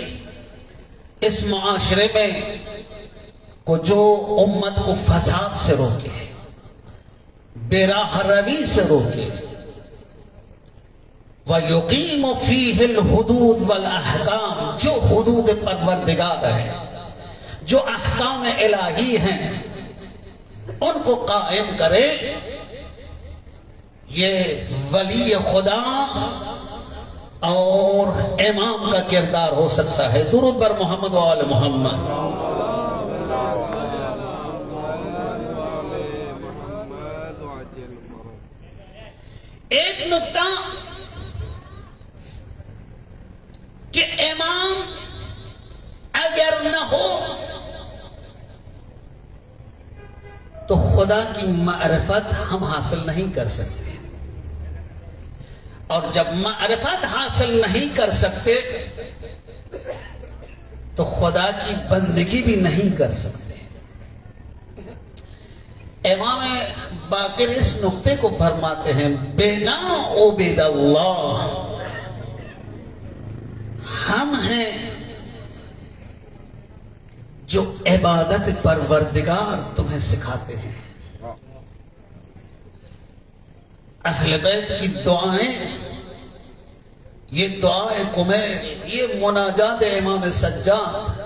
Speaker 1: اس معاشرے میں کو جو امت کو فساد سے روکے، بے راہ روی سے روکے. وَيُقِيمُ فِيهِ الْحُدُودِ وَالْأَحْكَامِ. جو حدود پروردگار ہے، جو احکام الہی ہیں، ان کو قائم کرے. یہ ولی خدا اور امام کا کردار ہو سکتا ہے. درود بر محمد و آل محمد. ایک نکتہ کہ امام اگر نہ ہو تو خدا کی معرفت ہم حاصل نہیں کر سکتے، اور جب معرفت حاصل نہیں کر سکتے تو خدا کی بندگی بھی نہیں کر سکتے. امام باقر اس نقطے کو فرماتے ہیں بنا عبید اللہ، ہم ہیں جو عبادت پروردگار تمہیں سکھاتے ہیں. اہل بیت کی دعائیں، یہ دعائیں کمیر، یہ مناجات امام سجاد،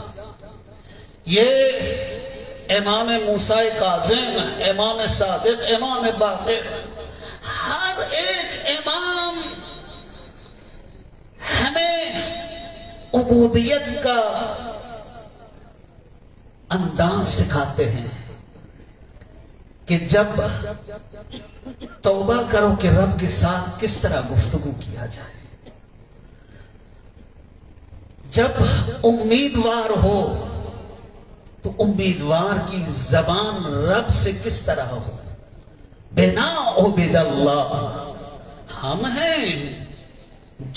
Speaker 1: یہ امام موسیٰ کاظم، امام صادق، امام باقر، ہر ایک امام ہمیں عبودیت کا انداز سکھاتے ہیں کہ جب توبہ کرو کہ رب کے ساتھ کس طرح گفتگو کیا جائے، جب امیدوار ہو تو امیدوار کی زبان رب سے کس طرح ہو۔ بنا عبد اللہ، ہم ہیں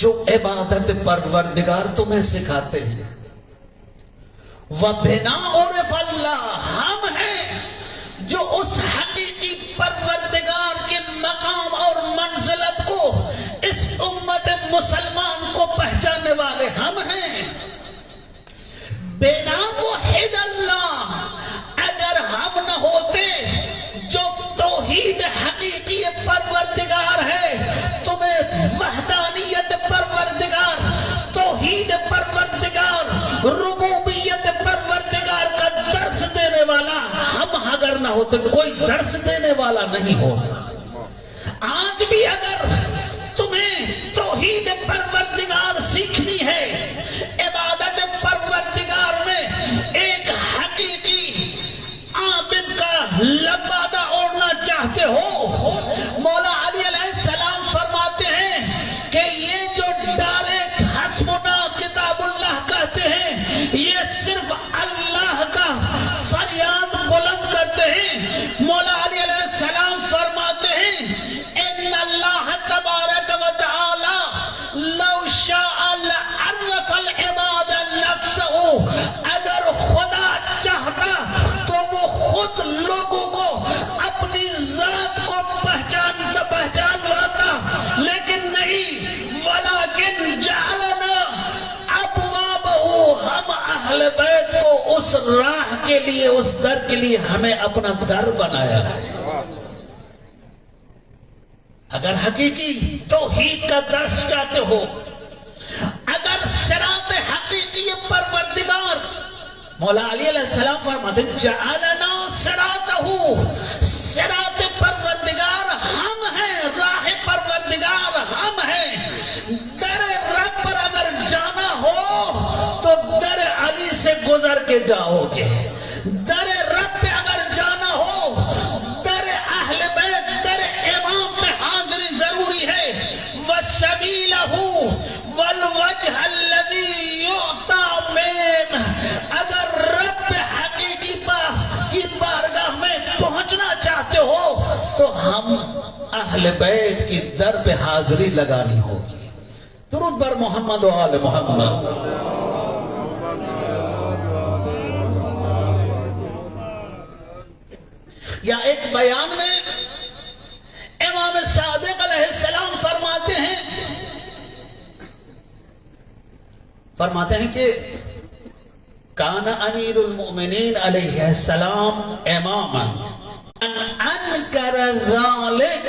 Speaker 1: جو عبادت پروردگار تمہیں سکھاتے ہیں، وَبِنَا عُرِفَ اللَّهِ، ہم ہیں جو اس حقیقی پروردگار کے مقام اور منزلت کو اس امت مسلمان کو پہچاننے والے ہم ہیں۔ بنا وحید اللہ، اگر ہم نہ ہوتے جو توحید حقیقی پروردگار ہے، تمہیں وحدانیت پروردگار، توحید پروردگار، ربوبیت پروردگار کا درس دینے والا ہم اگر نہ ہوتے، کوئی درس دینے والا نہیں ہوتا۔ آج بھی اگر تمہیں توحید پروردگار سیکھنی ہے، عبادت پروردگار میں ایک حقیقی عابد کا لبادہ اوڑھنا چاہتے ہو، مولا علی علیہ السلام فرماتے ہیں کہ یہ جو ڈائریکٹ حسبنا کتاب اللہ کہتے ہیں، یہ صرف اللہ کا فریاد بلند کرتے ہیں۔ مولا علی علیہ السلام فرماتے ہیں ان اللہ تبارک و تعالی لو شاء لعرف العباد نفسه، اگر خدا چاہتا تو وہ خود لوگوں کو اپنی ذات کو پہچان لاتا، لیکن نہیں، ولیکن جعلنا ابوابہ، ہم اہل بیت کو اس راہ کے لیے، اس در کے لیے ہمیں اپنا در بنایا ہے۔ اگر حقیقی توحید کا درس چاہتے ہو، اگر صراط حقیقی پروردگار، مولا علی علیہ السلام فرماتے ہیں جعلنا صراطہ، صراط پروردگار ہم ہیں، راہ پروردگار ہم ہیں۔ در رب پر اگر جانا ہو تو در علی سے گزر کے جاؤ گے، در رب پہ اگر جانا ہو در اہل بیت، در امام پہ حاضری ضروری ہے۔ وَسَبِيلَهُ وَالْوَجْهَ الَّذِي يُعْطَى مِنْهُ، اگر رب حقیقی پاس کی بارگاہ میں پہنچنا چاہتے ہو تو ہم اہل بیت کی در پہ حاضری لگانی ہوگی۔ درود بر محمد و آل محمد۔ یا ایک بیان میں امام صادق علیہ السلام فرماتے ہیں کہ کان امیر المؤمنین علیہ السلام اماما انکر ذالک،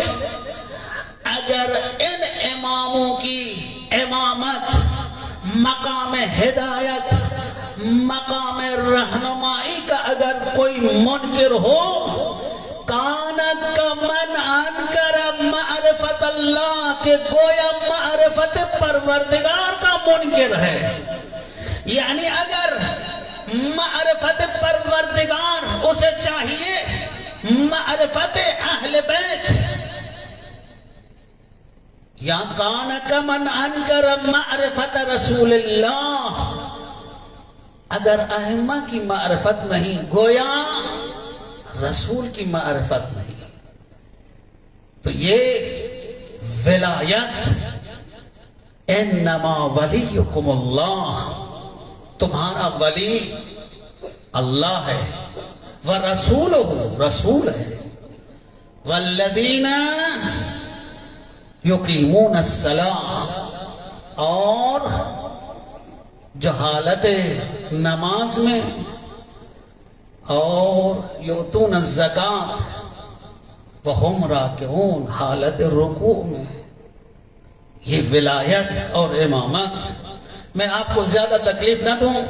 Speaker 1: اگر ان اماموں کی امامت مقام ہدایت، مقام رہنمائی کا اگر کوئی منکر ہو، کانت کا من انکر معرفت اللہ، کہ گویا معرفت پروردگار کا منکر ہے۔ یعنی اگر معرفت پروردگار اسے چاہیے، معرفت اہل بیت، یا کان کا من انکر معرفت رسول اللہ، اگر ائمہ کی معرفت نہیں، گویا رسول کی معرفت نہیں، تو یہ ولایت انما ولیکم اللہ، تمہارا ولی اللہ ہے، ورسولہ، رسول ہے، والذین یقیمون الصلاۃ، اور جو حالت نماز میں، اور یؤتون الزکوٰۃ وہم راکعون، حالت رکوع میں، یہ ولایت اور امامت۔ میں آپ کو زیادہ تکلیف نہ دوں،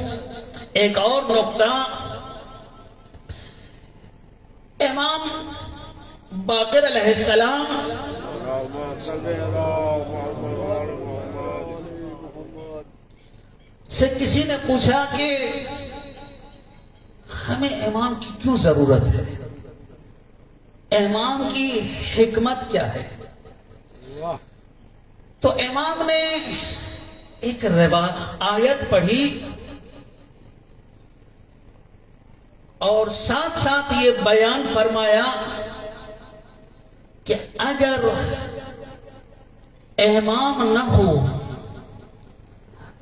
Speaker 1: ایک اور نقطہ امام باقر علیہ السلام سے کسی نے پوچھا کہ ہمیں امام کی کیوں ضرورت ہے، امام کی حکمت کیا ہے؟ تو امام نے ایک آیت پڑھی اور ساتھ ساتھ یہ بیان فرمایا کہ اگر امام نہ ہو،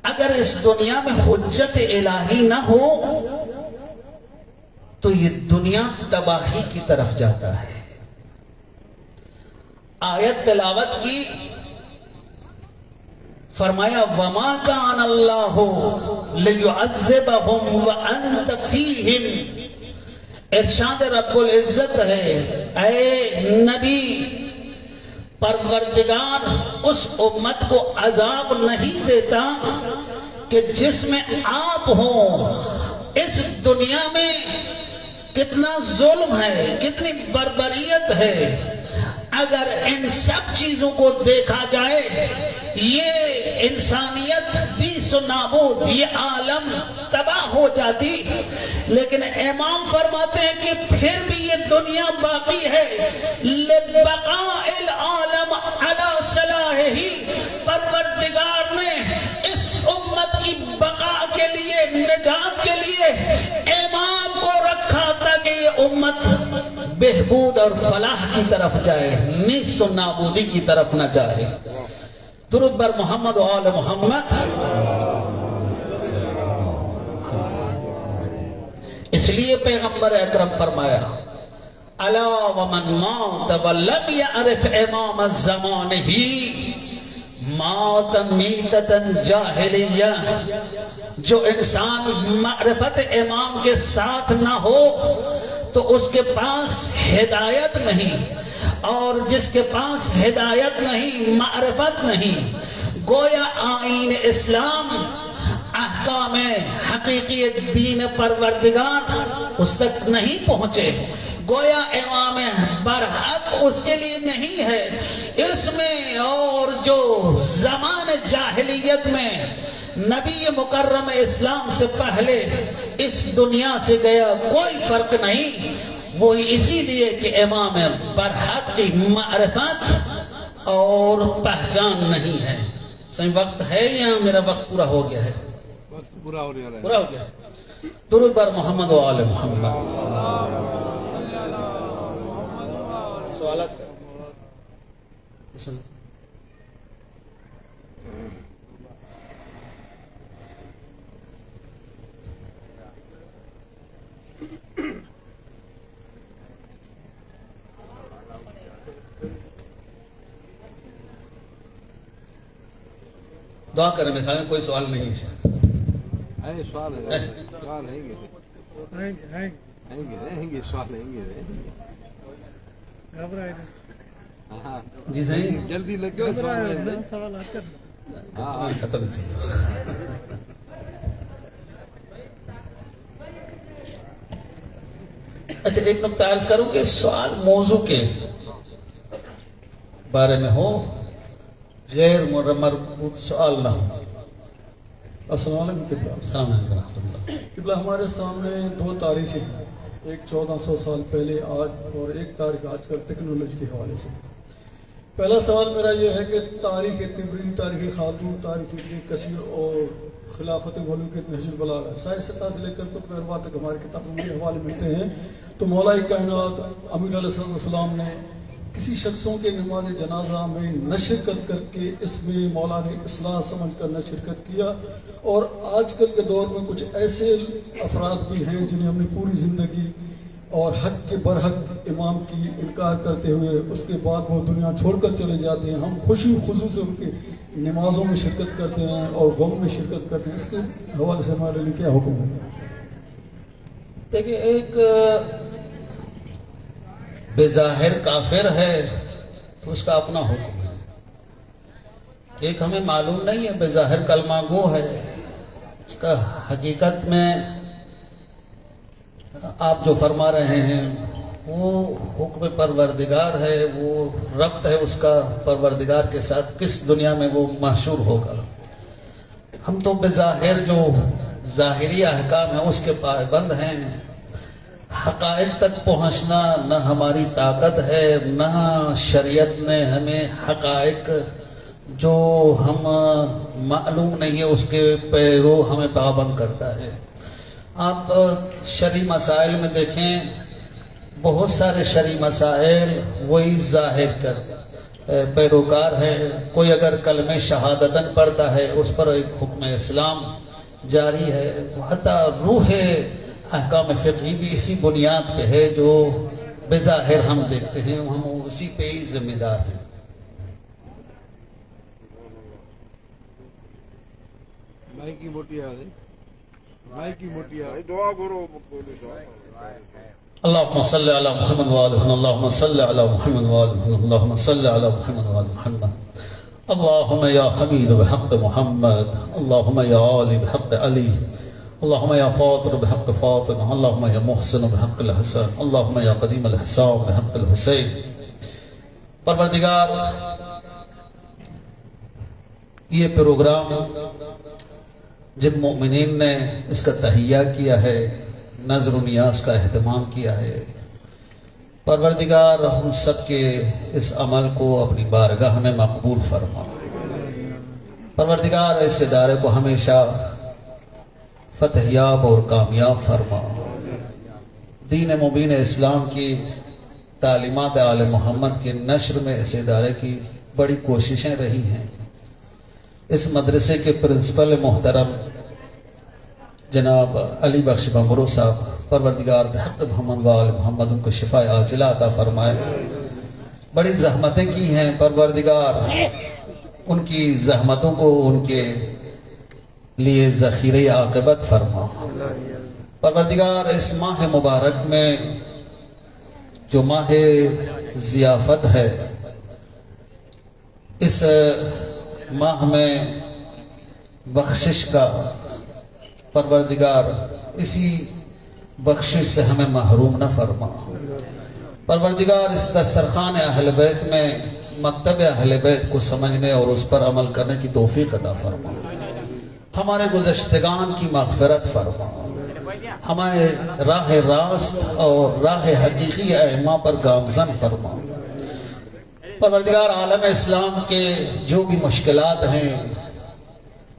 Speaker 1: اگر اس دنیا میں حجت الہی نہ ہو تو یہ دنیا تباہی کی طرف جاتا ہے۔ آیت تلاوت کی، فرمایا وَمَا كَانَ اللَّهُ لِيُعَذِّبَهُمْ وَأَنْتَ فِيهِمْ۔ ارشاد رب العزت ہے، اے نبی، پروردگار اس امت کو عذاب نہیں دیتا کہ جس میں آپ ہوں۔ اس دنیا میں کتنا ظلم ہے، کتنی بربریت ہے، اگر ان سب چیزوں کو دیکھا جائے یہ انسانیت بیس و نابود، یہ عالم تباہ ہو جاتی، لیکن امام فرماتے ہیں کہ پھر بھی یہ دنیا باقی ہے۔ لِبَقَاءِ الْعَالَمِ عَلَى صَلَاحِهِ، پروردگار نے اس امت کی بقا کے لیے، نجات کے لیے امام کو رکھا تاکہ یہ امت بہبود اور فلاح کی طرف جائے، نیست و نابودی کی طرف نہ جائے۔ درود بر محمد و آل محمد۔ اس لیے پیغمبر اکرم فرمایا الا ومن مات ولم يعرف امام الزمانہ مات میتۃ جاہلیہ۔ جو انسان معرفت امام کے ساتھ نہ ہو تو اس کے پاس ہدایت نہیں، اور جس کے پاس ہدایت نہیں، معرفت نہیں، گویا آئین اسلام، احکام حقیقی دین پروردگار اس تک نہیں پہنچے، گویا امام برحق اس کے لیے نہیں ہے۔ اس میں اور جو زمان جاہلیت میں نبی مکرم اسلام سے پہلے اس دنیا سے گیا کوئی فرق نہیں، وہی اسی لیے کہ امام برحق کی معرفت اور پہچان نہیں ہے۔ صحیح وقت ہے یا میرا وقت پورا ہو گیا ہے؟
Speaker 2: پورا ہو گیا ہے،
Speaker 1: پورا ہو گیا ہے۔ درود بر محمد و آل محمد۔ سوالات دعا کریں، میں خیال کوئی سوال نہیں ہے۔
Speaker 2: سوال ہے، سوال ہیں گے، سوال ہیں گے۔
Speaker 1: جی صحیح،
Speaker 2: جلدی لگو، سوال
Speaker 1: ختم تھی۔ اچھا ایک نکتہ عرض کروں کہ سوال موضوع کے بارے میں ہو، غیر مربوط سوال نہ ہو۔
Speaker 3: السلام علیکم قبلہ۔
Speaker 1: السلام علیکم ورحمۃ اللہ۔
Speaker 3: قبلہ ہمارے سامنے دو تاریخیں ہیں، ایک 1400 سال پہلے آج، اور ایک تاریخ آج کل ٹیکنالوجی کے حوالے سے۔ پہلا سوال میرا یہ ہے کہ تاریخ طبری، تاریخ خاتون، تاریخ ابن کثیر اور خلافت ملوکیت نہج البلاغہ، سائے ستہ سے لے کر قطب اربعہ تک ہماری کتابوں میں حوالے ملتے ہیں۔ تو مولا کائنات امیر علیہ السلام نے کسی شخصوں کے نماز جنازہ میں نہ شرکت کر کے اس میں مولا نے اصلاح سمجھ کر نہ شرکت کیا، اور آج کل کے دور میں کچھ ایسے افراد بھی ہیں جنہیں ہم نے پوری زندگی اور حق کے برحق امام کی انکار کرتے ہوئے اس کے بعد وہ دنیا چھوڑ کر چلے جاتے ہیں۔ ہم خوشی خصوص سے ان کے نمازوں میں شرکت کرتے ہیں اور غم میں شرکت کرتے ہیں، اس کے حوالے سے ہمارے لیے کیا حکم ہے؟
Speaker 1: دیکھیں، ایک بظاہر کافر ہے تو اس کا اپنا حکم ہے، ایک ہمیں معلوم نہیں ہے بظاہر کلمہ گو ہے، اس کا حقیقت میں آپ جو فرما رہے ہیں وہ حکم پروردگار ہے، وہ ربط ہے اس کا پروردگار کے ساتھ، کس دنیا میں وہ محشور ہوگا؟ ہم تو بظاہر جو ظاہری احکام ہیں اس کے پابند ہیں، حقائق تک پہنچنا نہ ہماری طاقت ہے، نہ شریعت نے ہمیں حقائق جو ہم معلوم نہیں ہے اس کے پیرو ہمیں پابند کرتا ہے۔ آپ شرعی مسائل میں دیکھیں، بہت سارے شرعی مسائل وہی ظاہر کر پیروکار ہیں۔ کوئی اگر کلمہ شہادتاً پڑھتا ہے اس پر ایک حکم اسلام جاری ہے، حتیٰ روح احکام فقہی بھی اسی بنیاد پہ ہے جو بظاہر ہم دیکھتے ہیں، ہم اسی پہ ہی ذمہ دار ہیں۔
Speaker 2: مائی کی موٹی آ گئی، مائی کی موٹی آ گئی۔
Speaker 4: دعا کرو
Speaker 1: اللهم صل على محمد وآل محمد، اللهم صل على محمد وآل محمد، اللهم صل على محمد وآل محمد، اللهم يا حميد بحق محمد، اللهم يا عالي بحق علي، اللهم يا فاطر بحق فاطمة، اللهم يا محسن بحق الحسن، اللهم يا قديم الحسام بحق الحسين۔ پروردگار یہ پروگرام جن مؤمنین نے اس کا تہیہ کیا ہے، نظر و نیاز کا اہتمام کیا ہے، پروردگار ہم سب کے اس عمل کو اپنی بارگاہ میں مقبول فرما۔ پروردگار اس ادارے کو ہمیشہ فتح یاب اور کامیاب فرما۔ دین مبین اسلام کی تعلیمات آل محمد کی نشر میں اس ادارے کی بڑی کوششیں رہی ہیں۔ اس مدرسے کے پرنسپل محترم جناب علی بخش بمبرو صاحب، پروردگار بحق محمد وآل محمد ان کو شفا عاجلہ عطا فرمائے۔ بڑی زحمتیں کی ہیں، پروردگار ان کی زحمتوں کو ان کے لیے ذخیرہ عاقبت فرما۔ پروردگار اس ماہ مبارک میں جو ماہ ضیافت ہے، اس ماہ میں بخشش کا پروردگار اسی بخشش سے ہمیں محروم نہ فرما۔ پروردگار اس دسترخوان اہل بیت میں مکتب اہل بیت کو سمجھنے اور اس پر عمل کرنے کی توفیق عطا فرما۔ ہمارے گزشتگان کی مغفرت فرما، ہمیں راہ راست اور راہ حقیقی ائمہ پر گامزن فرما۔ پروردگار عالم اسلام کے جو بھی مشکلات ہیں،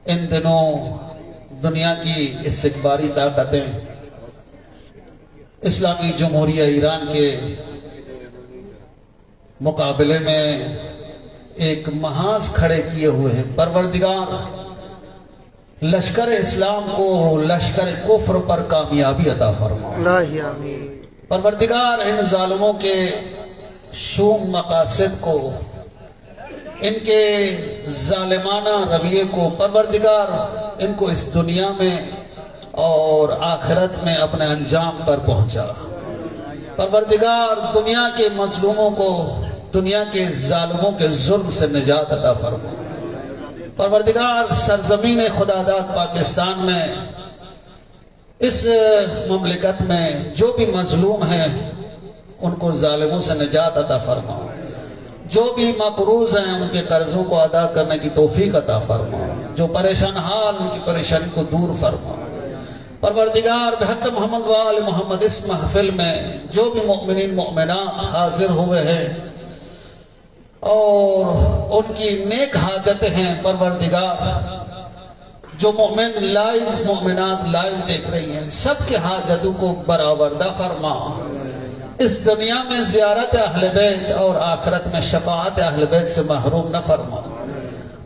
Speaker 1: ان دنوں دنیا کی استکباری طاقتیں اسلامی جمہوریہ ایران کے مقابلے میں ایک محاذ کھڑے کیے ہوئے ہیں، پروردگار لشکر اسلام کو لشکر کفر پر کامیابی عطا فرما۔ پروردگار ان ظالموں کے شوم مقاصد کو، ان کے ظالمانہ رویے کو پروردگار ان کو اس دنیا میں اور آخرت میں اپنے انجام پر پہنچا۔ پروردگار دنیا کے مظلوموں کو، دنیا کے ظالموں کے ظلم سے نجات عطا فرما۔ پروردگار سرزمین خداداد پاکستان میں، اس مملکت میں جو بھی مظلوم ہیں ان کو ظالموں سے نجات عطا فرما، جو بھی مقروض ہیں ان کے قرضوں کو ادا کرنے کی توفیق عطا فرما، جو پریشان حال ان کی پریشانی کو دور فرما۔ پروردگار بحق محمد وآل محمد اس محفل میں جو بھی مؤمنین مؤمنات حاضر ہوئے ہیں اور ان کی نیک حاجتیں ہیں، پروردگار جو مومن لائیو مومنات لائیو دیکھ رہی ہیں، سب کے حاجتوں کو برآوردہ فرما۔ اس دنیا میں زیارت اہل بیت اور آخرت میں شفاعت اہل بیت سے محروم نہ فرما۔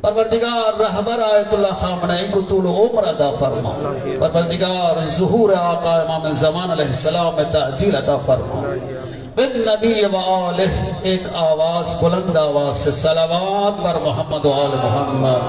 Speaker 1: پروردگار رہبر آیت اللہ خامنہی کو طول عمر عطا فرما۔ پروردگار ظہور آقا امام زمان علیہ السلام میں تعجیل عطا فرما۔ بن نبی و آلہ ایک آواز بلند آواز سے صلوات بر محمد و آل محمد۔